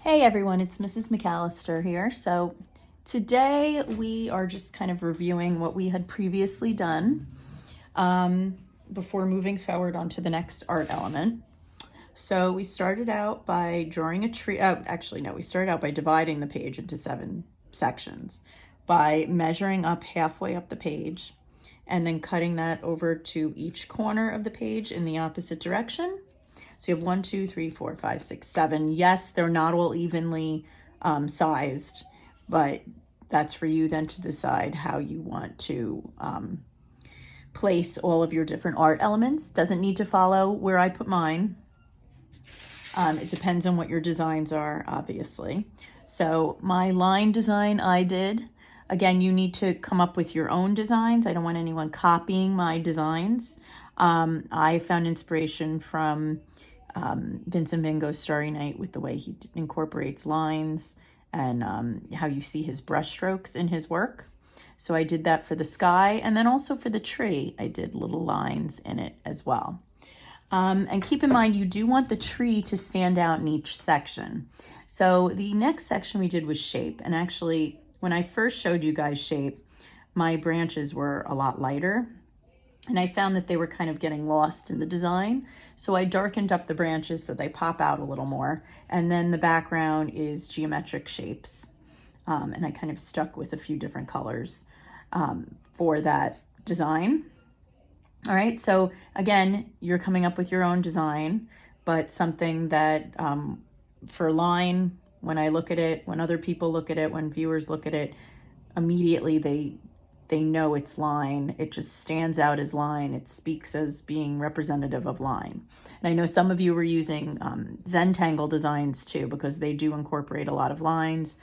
Hey everyone, it's Mrs. McAllister here. So today we are just kind of reviewing what we had previously done before moving forward onto the next art element. So we started out by drawing a tree. Actually, no, we started out by dividing the page into 7 sections by measuring up halfway up the page and then cutting that over to each corner of the page in the opposite direction. So you have 1, 2, 3, 4, 5, 6, 7. Yes, they're not all evenly sized, but that's for you then to decide how you want to place all of your different art elements. Doesn't need to follow where I put mine. It depends on what your designs are, obviously. So my line design I did. Again, you need to come up with your own designs. I don't want anyone copying my designs. I found inspiration from Vincent van Gogh's Starry Night with the way he incorporates lines and how you see his brushstrokes in his work. So I did that for the sky, and then also for the tree, I did little lines in it as well. And keep in mind, you do want the tree to stand out in each section. So the next section we did was shape. And actually, when I first showed you guys shape, my branches were a lot lighter. And I found that they were kind of getting lost in the design. So I darkened up the branches so they pop out a little more. And then the background is geometric shapes. And I kind of stuck with a few different colors for that design. All right, so again, you're coming up with your own design, but something that for line, when I look at it, when other people look at it, when viewers look at it, immediately they know it's line. It just stands out as line. It speaks as being representative of line. And I know some of you were using Zentangle designs too, because they do incorporate a lot of lines.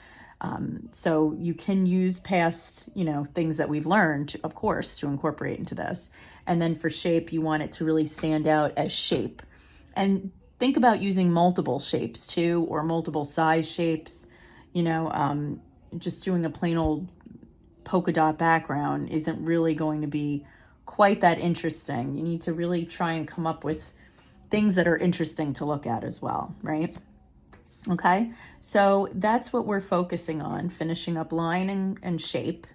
So you can use past, things that we've learned, of course, to incorporate into this. And then for shape, you want it to really stand out as shape. And think about using multiple shapes too, or multiple size shapes. Just doing a plain old polka dot background isn't really going to be quite that interesting. You need to really try and come up with things that are interesting to look at as well, right? Okay, so that's what we're focusing on, finishing up line and shape,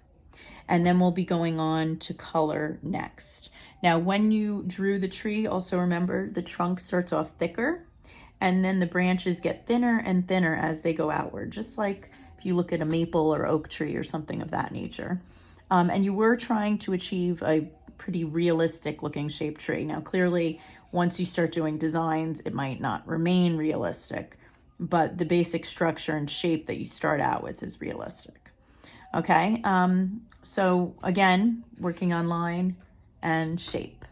and then we'll be going on to color next. Now, when you drew the tree, also remember the trunk starts off thicker, and then the branches get thinner and thinner as they go outward, just like if you look at a maple or oak tree or something of that nature. And you were trying to achieve a pretty realistic looking shaped tree. Now, clearly, once you start doing designs, it might not remain realistic, but the basic structure and shape that you start out with is realistic. Okay, so again, working on line and shape.